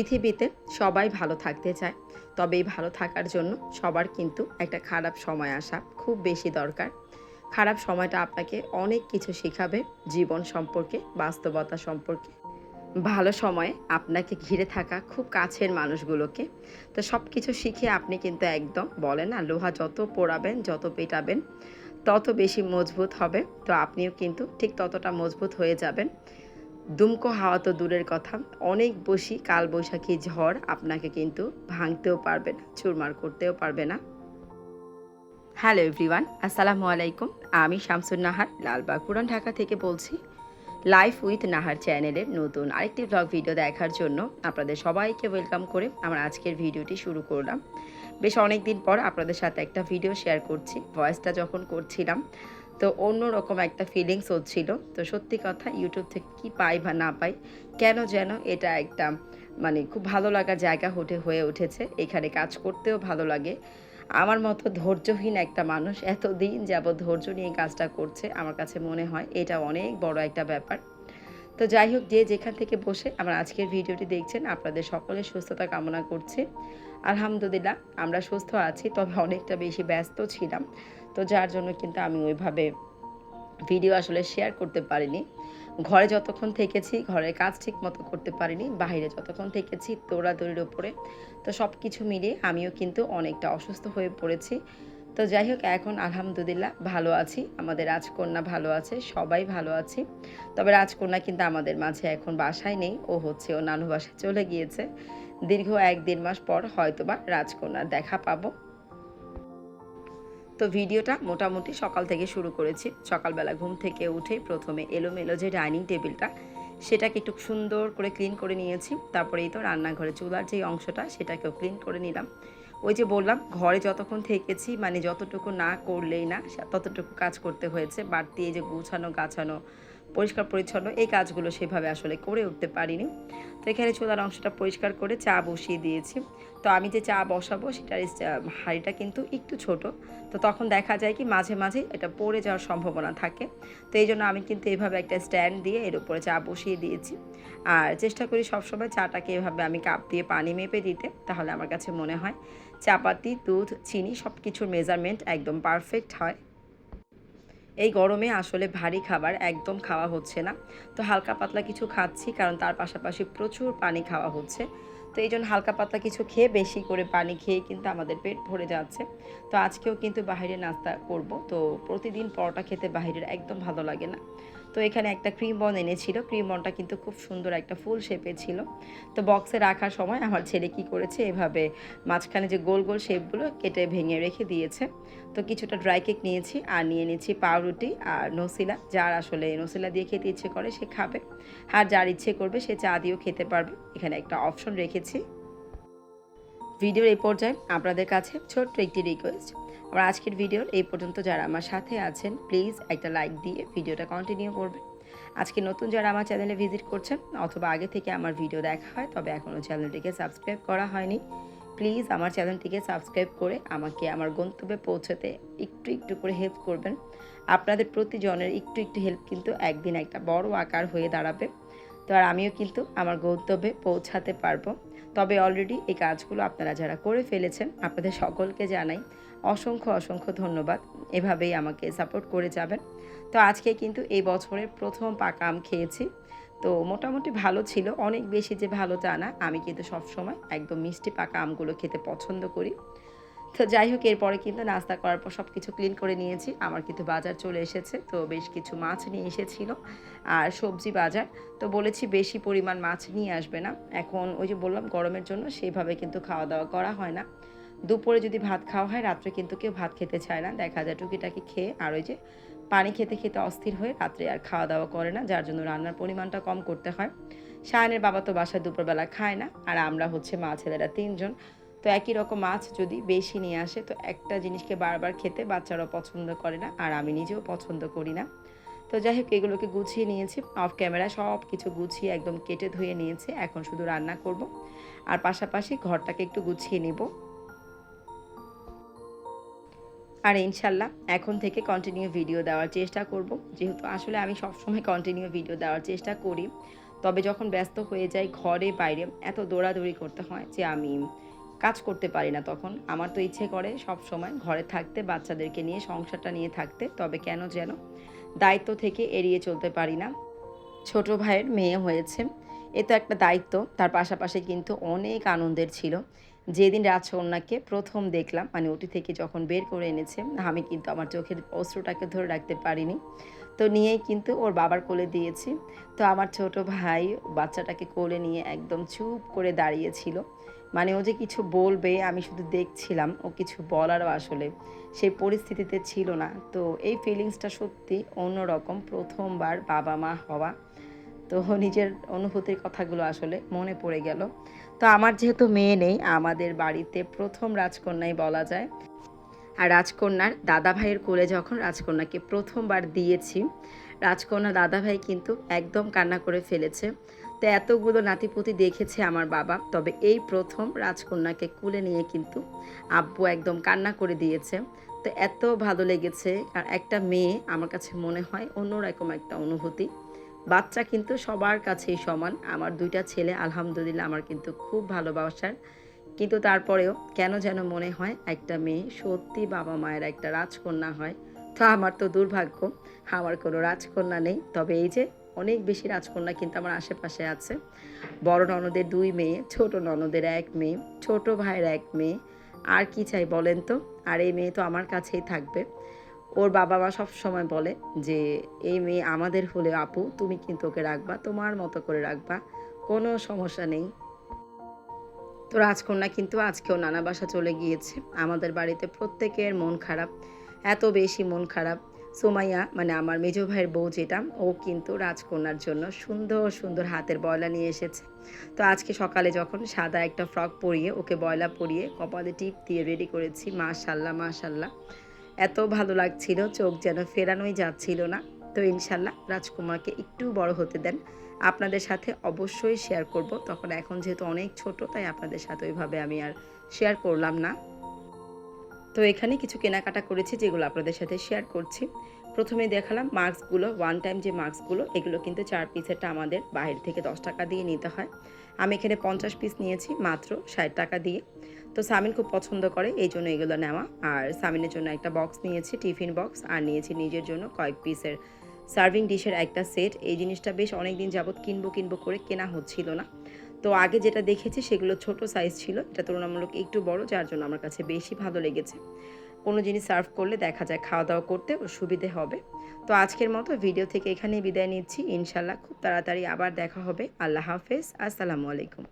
পৃথিবীতে সবাই ভালো থাকতে চায়, তবে এই ভালো থাকার জন্য সবার কিন্তু একটা খারাপ সময় আসা খুব বেশি দরকার। খারাপ সময়টা আপনাকে অনেক কিছু শেখাবে, জীবন সম্পর্কে, বাস্তবতা সম্পর্কে। ভালো সময়ে আপনাকে ঘিরে থাকা খুব কাছের মানুষগুলোকে, তো সব কিছু শিখে আপনি কিন্তু একদম বলে না, লোহা যত পোড়াবেন, যত পেটাবেন, তত বেশি মজবুত হবে। তো আপনিও কিন্তু ঠিক ততটা মজবুত হয়ে যাবেন। দুমকো হাওয়া তো দূরের কথা, অনেক বেশি কালবৈশাখী ঝড় আপনাকে কিন্তু ভাঙতেও পারবে না, চুরমার করতেও পারবে না। হ্যালো এভরিওয়ান, আসসালামু আলাইকুম। আমি শামসুন নাহার, লালবাগ পুরান ঢাকা থেকে বলছি। লাইফ উইথ নাহার চ্যানেলের নতুন আরেকটি ব্লগ ভিডিও দেখার জন্য আপনাদের সবাইকে ওয়েলকাম করে আমার আজকের ভিডিওটি শুরু করলাম। বেশ অনেক দিন পর আপনাদের সাথে একটা ভিডিও শেয়ার করছি। ভয়েসটা যখন করছিলাম তো অন্যরকম একটা ফিলিংস হচ্ছিল। তো সত্যি কথা, ইউটিউব থেকে কী পাই বা না পাই, কেন যেন এটা একটা খুব ভালো লাগার জায়গা হয়ে উঠেছে। এখানে কাজ করতেও ভালো লাগে। আমার মতো ধৈর্যহীন একটা মানুষ এতদিন যাবৎ ধৈর্য নিয়ে কাজটা করছে, আমার কাছে মনে হয় এটা অনেক বড় একটা ব্যাপার। তো যাই হোক, যে যেখান থেকে বসে আমার আজকের ভিডিওটি দেখছেন, আপনাদের সকলের সুস্থতা কামনা করছি। আলহামদুলিল্লাহ আমরা সুস্থ আছি, তবে অনেকটা বেশি ব্যস্ত ছিলাম। তো যার জন্য কিন্তু আমি ওইভাবে ভিডিও আসলে শেয়ার করতে পারিনি। ঘরে যতক্ষণ থেকেছি ঘরের কাজ ঠিক মতো করতে পারিনি, বাইরে যতক্ষণ থেকেছি দৌড়াদৌড়ির ওপরে। তো সব কিছু মিলিয়ে আমিও কিন্তু অনেকটা অসুস্থ হয়ে পড়েছি। তো যাই হোক, এখন আলহামদুলিল্লাহ ভালো আছি, আমাদের রাজকন্যা ভালো আছে, সবাই ভালো আছি। তবে রাজকন্যা কিন্তু আমাদের মাঝে এখন বাসায় নেই, ও নানু বাসায় চলে গিয়েছে। দীর্ঘ 1-1.5 মাস পর হয়তোবা রাজকন্যার দেখা পাবো। তো ভিডিওটা মোটামুটি সকাল থেকে শুরু করেছি। সকালবেলা ঘুম থেকে উঠেই প্রথমে এলোমেলো যে ডাইনিং টেবিলটা, সেটাকে একটু সুন্দর করে ক্লিন করে নিয়েছি। তারপরেই তো রান্নাঘরে চুলার যে অংশটা, সেটাকেও ক্লিন করে নিলাম। ওই যে বললাম, ঘরে যতক্ষণ থেকেছি যতটুকু না করলেই না, ততটুকু কাজ করতে হয়েছে। বাড়তি এই যে গুছানো গাছানো, পরিষ্কার পরিচ্ছন্ন এই কাজগুলো সেভাবে আসলে করে উঠতে পারিনি। তো এখানে চুলার অংশটা পরিষ্কার করে চা বসিয়ে দিয়েছি। তো আমি যে চা বসাবো সেটার হাঁড়িটা কিন্তু একটু ছোট। তো তখন দেখা যায় কি, মাঝে মাঝে এটা পড়ে যাওয়ার সম্ভাবনা থাকে। তো এই জন্য আমি কিন্তু এভাবে একটা স্ট্যান্ড দিয়ে এর উপরে চা বসিয়ে দিয়েছি। আর চেষ্টা করি সবসময় চাটাকে এভাবে আমি কাপ দিয়ে পানি মেপে দিতে, তাহলে আমার কাছে মনে হয় চাপাতি, দুধ, চিনি সব কিছুর মেজারমেন্ট একদম পারফেক্ট হয়। এই গরমে আসলে ভারী খাবার একদম খাওয়া হচ্ছে না। তো হালকা পাতলা কিছু খাচ্ছি, কারণ তার পাশাপাশি প্রচুর পানি খাওয়া হচ্ছে। তো এই জন্য হালকা পাতলা কিছু খেয়ে, বেশি করে পানি খেয়ে কিন্তু আমাদের পেট ভরে যাচ্ছে। তো আজকেও কিন্তু বাইরে নাস্তা করব। তো প্রতিদিন পরোটা খেতে বাইরের একদম ভালো লাগে না। তো এখানে একটা ক্রিম বন এনেছিল, ক্রিম বনটা কিন্তু খুব সুন্দর একটা ফুল শেপে ছিল। তো বক্সে রাখার সময় আমার ছেলে কী করেছে, এভাবে মাঝখানে যে গোল গোল শেপগুলো কেটে ভেঙে রেখে দিয়েছে। তো কিছুটা ড্রাই কেক নিয়েছি, আর নিয়ে নিচ্ছি পাউরুটি আর নসিলা। যার আসলে নসিলা দিয়ে খেতে ইচ্ছে করে সে খাবে, আর যার ইচ্ছে করবে সে চা দিয়েও খেতে পারবে। এখানে একটা অপশন রেখেছি। ভিডিওর এই পর্যায়ে আপনাদের কাছে ছোট্ট একটি রিকোয়েস্ট, আমার আজকের ভিডিওর এই পর্যন্ত যারা আমার সাথে আছেন, প্লিজ একটা লাইক দিয়ে ভিডিওটা কন্টিনিউ করবেন। আজকে নতুন যারা আমার চ্যানেলে ভিজিট করছেন, অথবা আগে থেকে আমার ভিডিও দেখা হয় তবে এখনও চ্যানেলটিকে সাবস্ক্রাইব করা হয়নি, প্লিজ আমার চ্যানেলটিকে সাবস্ক্রাইব করে আমাকে আমার গন্তব্যে পৌঁছাতে একটু একটু করে হেল্প করবেন। আপনাদের প্রতিজনের একটু একটু হেল্প কিন্তু একদিন একটা বড় আকার হয়ে দাঁড়াবে। তো আর আমিও কিন্তু আমার গন্তব্যে পৌঁছাতে পারবো। তবে অলরেডি এই কাজগুলো আপনারা যারা করে ফেলেছেন, আপনাদের সকলকে জানাই অসংখ্য অসংখ্য ধন্যবাদ। এভাবেই আমাকে সাপোর্ট করে যাবেন। তো আজকে কিন্তু এই বছরের প্রথম পাকা আম খেয়েছি। তো মোটামুটি ভালো ছিল, অনেক বেশি যে ভালো তা না। আমি কিন্তু সবসময় একদম মিষ্টি পাকা আমগুলো খেতে পছন্দ করি। তো যাই হোক, এরপরে কিন্তু নাস্তা করার পর সব কিছু ক্লিন করে নিয়েছি। আমার কিন্তু বাজার চলে এসেছে, তো বেশ কিছু মাছ নিয়ে এসেছিল আর সবজি বাজার। তো বলেছি বেশি পরিমাণ মাছ নিয়ে আসবে না। এখন ওই যে বললাম, গরমের জন্য সেইভাবে কিন্তু খাওয়া দাওয়া করা হয় না। দুপুরে যদি ভাত খাওয়া হয়, রাত্রে কিন্তু কেউ ভাত খেতে চায় না, দেখা যায় টুকিটাকি খেয়ে আর ওই যে পানি খেতে খেতে অস্থির হয়ে রাত্রে আর খাওয়া দাওয়া করে না, যার জন্য রান্নার পরিমাণটা কম করতে হয়। শায়নের বাবা তো বাসায় দুপুরবেলা খায় না, আর আমরা মা ছেলেরা 3 জন। তো একই রকম মাছ যদি বেশি নিয়ে আসে, তো একটা জিনিসকে বারবার খেতে বাচ্চারাও পছন্দ করে না, আর আমি নিজেও পছন্দ করি না। তো যাই হোক, এগুলোকে গুছিয়ে নিয়েছি অফ ক্যামেরায়, সব কিছু গুছিয়ে একদম কেটে ধুয়ে নিয়েছি। এখন শুধু রান্না করব, আর পাশাপাশি ঘরটাকে একটু গুছিয়ে নিব। আর ইনশাল্লাহ এখন থেকে কন্টিনিউ ভিডিও দেওয়ার চেষ্টা করব, যেহেতু আসলে আমি সবসময় কন্টিনিউ ভিডিও দেওয়ার চেষ্টা করি। তবে যখন ব্যস্ত হয়ে যাই ঘরে বাইরে এত দৌড়াদৌড়ি করতে হয় যে আমি কাজ করতে পারি না তখন। আমার তো ইচ্ছে করে সবসময় ঘরে থাকতে, বাচ্চাদেরকে নিয়ে সংসারটা নিয়ে থাকতে। তবে কেন যেন দায়িত্ব থেকে এড়িয়ে চলতে পারি না। ছোট ভাইয়ের মেয়ে হয়েছে। এ তো একটা দায়িত্ব। তার পাশাপাশি কিন্তু অনেক আনন্দের ছিল। যেদিন রাজকন্যাকে ১ম দেখলাম, মানে ওটি থেকে যখন বের করে এনেছে, আমি কিন্তু আমার চোখের অশ্রুটাকে ধরে রাখতে পারিনি। তো নিয়েই কিন্তু ওর বাবার কোলে দিয়েছি। তো আমার ছোট ভাই বাচ্চাটাকে কোলে নিয়ে একদম চুপ করে দাঁড়িয়েছিল। মানে ও যে কিছু বলবে আমি শুধু দেখছিলাম, ও কিছু বলারও আসলে সেই পরিস্থিতিতে ছিল না। তো এই ফিলিংসটা সত্যি অন্যরকম, ১ম বার বাবা-মা হওয়া। তো নিজের অনুভূতির কথাগুলো আসলে মনে পড়ে গেল। তো আমার যেহেতু মেয়ে নেই, আমাদের বাড়িতে ১ম রাজকন্যাই বলা যায়। আর রাজকন্যার দাদাভাইয়ের কোলে যখন রাজকন্যাকে ১ম বার দিয়েছি, রাজকন্যার দাদাভাই কিন্তু একদম কান্না করে ফেলেছে। তো এতগুলো নাতিপুতি দেখেছে আমার বাবা। তবে এই ১ম রাজকন্যাকে কোলে নিয়ে কিন্তু আব্বু একদম কান্না করে দিয়েছে। তো এত ভালো লেগেছে। আর একটা মেয়ে আমার কাছে মনে হয় অন্যরকম একটা অনুভূতি। বাচ্চা কিন্তু সবার কাছেই সমান। আমার ২ টা ছেলে আলহামদুলিল্লাহ আমার কিন্তু খুব ভালোবাসার। কিন্তু তারপরেও কেন যেন মনে হয় একটা মেয়ে সত্যি বাবা-মায়ের একটা রাজকন্যা হয়। তো আমার তো দুর্ভাগ্য, আমার কোনো রাজকন্যা নেই। তবে এই যে অনেক বেশি রাজকন্যা কিন্তু আমার আশেপাশে আছে। বড় ননদের ২ মেয়ে, ছোট ননদের ১ মেয়ে, ছোট ভাইয়ের ১ মেয়ে। আর কি চাই বলেন তো? আর এই মেয়ে তো আমার কাছেই থাকবে। ওর বাবা-মা সবসময় বলে যে, "এই মেয়ে আমাদের হলেও আপু তুমি কিন্তু ওকে রাখবা, তোমার মতো করে রাখবা। কোনো সমস্যা নেই।" তো রাজকন্যা কিন্তু আজকেও নানা বাসা চলে গিয়েছে। আমাদের বাড়িতে প্রত্যেকের মন খারাপ। এত বেশি মন খারাপ। সুমাইয়া মানে আমার মেজো ভাইয়ের বউ যেটা, ও কিন্তু রাজকন্যার জন্য সুন্দর, সুন্দর হাতের বয়লা নিয়ে এসেছে। তো আজকে সকালে যখন সাদা একটা ফ্রক পরিয়ে ওকে বয়লা পরিয়ে কপালে টিপ দিয়ে রেডি করেছি। মাশাআল্লাহ, মাশাআল্লাহ। এত ভালো লাগছিল, চোখ যেন ফেরানোই যাচ্ছিল না। তো ইনশাল্লাহ রাজকুমারকে একটু বড় হতে দেন। আপনাদের সাথে অবশ্যই শেয়ার করব। তখন এখন যেহেতু অনেক ছোট, তাই আপনাদের সাথে ওইভাবে আমি আর শেয়ার করলাম না। তো এখানে কিছু কেনাকাটা করেছি যেগুলো আপনাদের সাথে শেয়ার করছি। প্রথমেই দেখালাম মাস্কগুলো, ওয়ান টাইম যে মাস্কগুলো, এগুলো কিন্তু ৪ পিসেরটা আমাদের বাইরে থেকে ৳১০ দিয়ে নিতে হয়। আমি এখানে ৫০ পিস নিয়েছি মাত্র ৳৬০ দিয়ে। তো সামিন খুব পছন্দ করে, এইজন্য এগুলো নেওয়া। আর সামিনের জন্য একটা বক্স নিয়েছি, টিফিন বক্স, আর নিয়েছি নিজের জন্য কয়েক পিসের সার্ভিং ডিশের একটা সেট। এই জিনিসটা বেশ অনেকদিন যাবৎ কিনবো করে কেনা হচ্ছিল না। তো আগে যেটা দেখেছি সেগুলো ছোট সাইজ ছিল, এটা তুলনামূলক একটু বড়, যার জন্য আমার কাছে বেশি ভালো লেগেছে। কোনো জিনিস সার্ভ করলে দেখা যায় খাওয়া দাওয়া করতে ও সুবিধে হবে। তো আজকের মতো ভিডিও থেকে এখানেই বিদায় নিচ্ছি। ইনশাল্লাহ খুব তাড়াতাড়ি আবার দেখা হবে। আল্লাহ হাফেজ, আসসালামু আলাইকুম।